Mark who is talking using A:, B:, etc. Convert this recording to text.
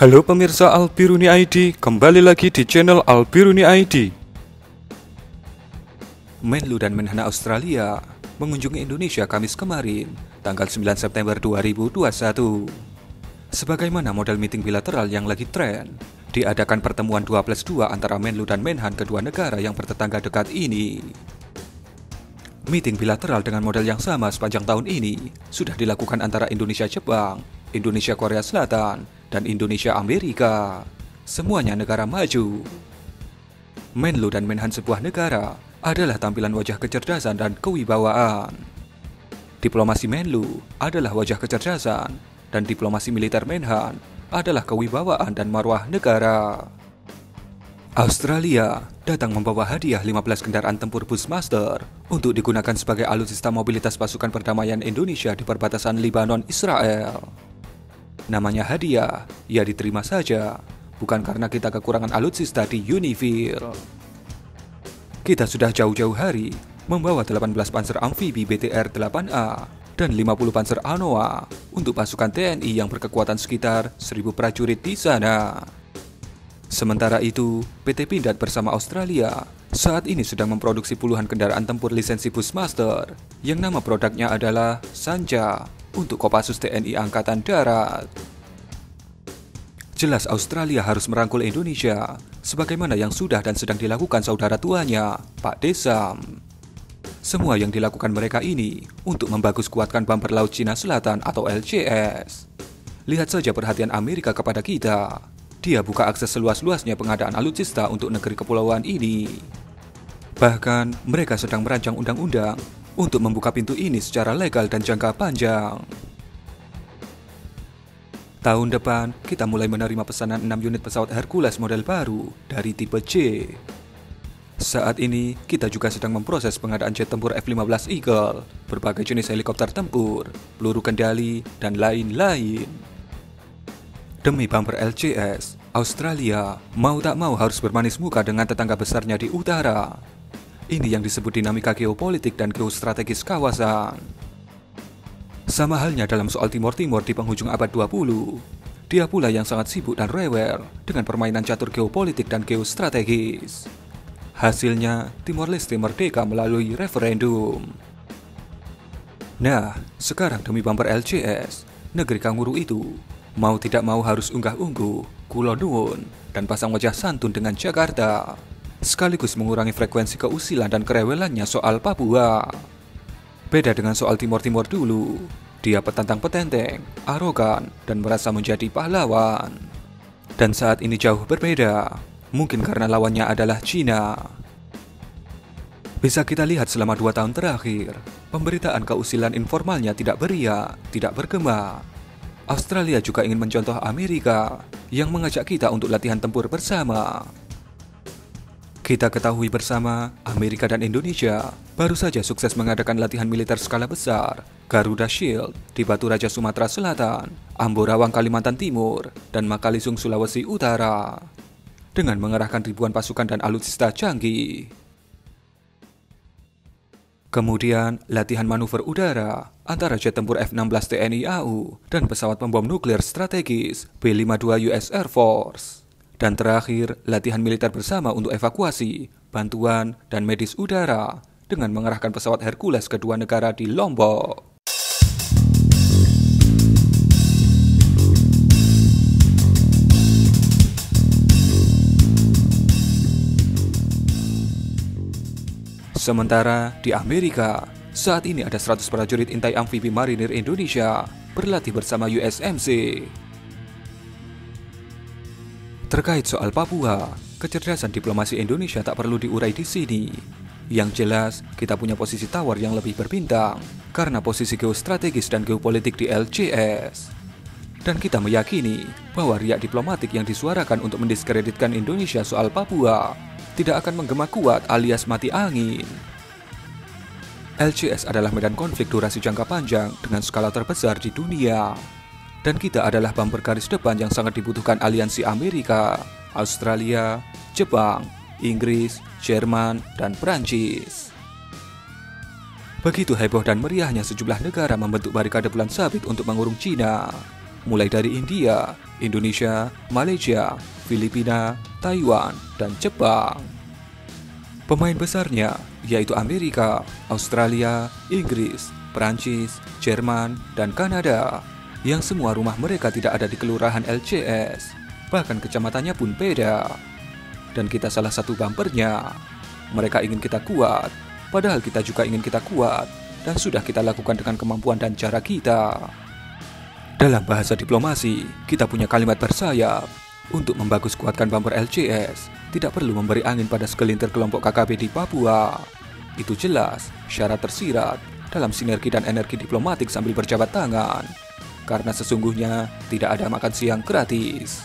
A: Halo pemirsa Albiruni ID, kembali lagi di channel Albiruni ID. Menlu dan Menhan Australia mengunjungi Indonesia Kamis kemarin, tanggal 9 September 2021. Sebagaimana model meeting bilateral yang lagi tren, diadakan pertemuan 2+2 antara Menlu dan Menhan kedua negara yang bertetangga dekat ini. Meeting bilateral dengan model yang sama sepanjang tahun ini sudah dilakukan antara Indonesia-Jepang, Indonesia-Korea Selatan, dan Indonesia-Amerika. Semuanya negara maju. Menlu dan Menhan sebuah negara adalah tampilan wajah kecerdasan dan kewibawaan. Diplomasi Menlu adalah wajah kecerdasan, dan diplomasi militer Menhan adalah kewibawaan dan marwah negara. Australia datang membawa hadiah 15 kendaraan tempur Bushmaster untuk digunakan sebagai alutsista mobilitas pasukan perdamaian Indonesia di perbatasan Lebanon-Israel. Namanya hadiah, ya diterima saja, bukan karena kita kekurangan alutsista di Unifil. Kita sudah jauh-jauh hari membawa 18 panser amfibi BTR-8A dan 50 panser Anoa untuk pasukan TNI yang berkekuatan sekitar 1.000 prajurit di sana. Sementara itu, PT Pindad bersama Australia saat ini sedang memproduksi puluhan kendaraan tempur lisensi Bushmaster yang nama produknya adalah Sanja untuk Kopassus TNI Angkatan Darat. Jelas Australia harus merangkul Indonesia sebagaimana yang sudah dan sedang dilakukan saudara tuanya, Pak Desam. Semua yang dilakukan mereka ini untuk membagus kuatkan bumper laut Cina Selatan atau LCS. Lihat saja perhatian Amerika kepada kita. Dia buka akses seluas-luasnya pengadaan alutsista untuk negeri kepulauan ini. Bahkan mereka sedang merancang undang-undang untuk membuka pintu ini secara legal dan jangka panjang. Tahun depan, kita mulai menerima pesanan 6 unit pesawat Hercules model baru dari tipe J. Saat ini, kita juga sedang memproses pengadaan jet tempur F-15 Eagle, berbagai jenis helikopter tempur, peluru kendali, dan lain-lain. Demi bumper LCS, Australia mau tak mau harus bermanis muka dengan tetangga besarnya di utara. Ini yang disebut dinamika geopolitik dan geostrategis kawasan. Sama halnya dalam soal Timor Timur di penghujung abad 20. Dia pula yang sangat sibuk dan rewel dengan permainan catur geopolitik dan geostrategis. Hasilnya, Timor Leste merdeka melalui referendum. Nah, sekarang demi bumper LCS, negeri kanguru itu mau tidak mau harus unggah-ungguh, kulo nuwun, dan pasang wajah santun dengan Jakarta, sekaligus mengurangi frekuensi keusilan dan kerewelannya soal Papua. Beda dengan soal Timor-Timor dulu, dia petantang petenteng, arogan, dan merasa menjadi pahlawan. Dan saat ini jauh berbeda, mungkin karena lawannya adalah Cina. Bisa kita lihat selama 2 tahun terakhir, pemberitaan keusilan informalnya tidak beriak, tidak bergema. Australia juga ingin mencontoh Amerika yang mengajak kita untuk latihan tempur bersama. Kita ketahui bersama, Amerika dan Indonesia baru saja sukses mengadakan latihan militer skala besar, Garuda Shield di Batu Raja Sumatera Selatan, Amborawang Kalimantan Timur, dan Makalisung Sulawesi Utara, dengan mengerahkan ribuan pasukan dan alutsista canggih. Kemudian, latihan manuver udara antara jet tempur F-16 TNI AU dan pesawat pembom nuklir strategis B-52 US Air Force. Dan terakhir, latihan militer bersama untuk evakuasi, bantuan, dan medis udara dengan mengerahkan pesawat Hercules kedua negara di Lombok. Sementara di Amerika, saat ini ada 100 prajurit intai amfibi marinir Indonesia berlatih bersama USMC. Terkait soal Papua, kecerdasan diplomasi Indonesia tak perlu diurai di sini. Yang jelas, kita punya posisi tawar yang lebih berbintang karena posisi geostrategis dan geopolitik di LCS. Dan kita meyakini bahwa riak diplomatik yang disuarakan untuk mendiskreditkan Indonesia soal Papua tidak akan menggema kuat alias mati angin. LCS adalah medan konflik durasi jangka panjang dengan skala terbesar di dunia. Dan kita adalah bumper garis depan yang sangat dibutuhkan aliansi Amerika, Australia, Jepang, Inggris, Jerman, dan Prancis. Begitu heboh dan meriahnya sejumlah negara membentuk barikade bulan sabit untuk mengurung Cina. mulai dari India, Indonesia, Malaysia, Filipina, Taiwan, dan Jepang. Pemain besarnya yaitu Amerika, Australia, Inggris, Perancis, Jerman, dan Kanada, yang semua rumah mereka tidak ada di kelurahan LCS, bahkan kecamatannya pun beda. Dan kita salah satu bumpernya. Mereka ingin kita kuat, padahal kita juga ingin kita kuat, dan sudah kita lakukan dengan kemampuan dan cara kita. Dalam bahasa diplomasi, kita punya kalimat bersayap. Untuk membagus kuatkan bumper LCS, tidak perlu memberi angin pada segelintir kelompok KKB di Papua. Itu jelas, syarat tersirat dalam sinergi dan energi diplomatik sambil berjabat tangan. Karena sesungguhnya tidak ada makan siang gratis.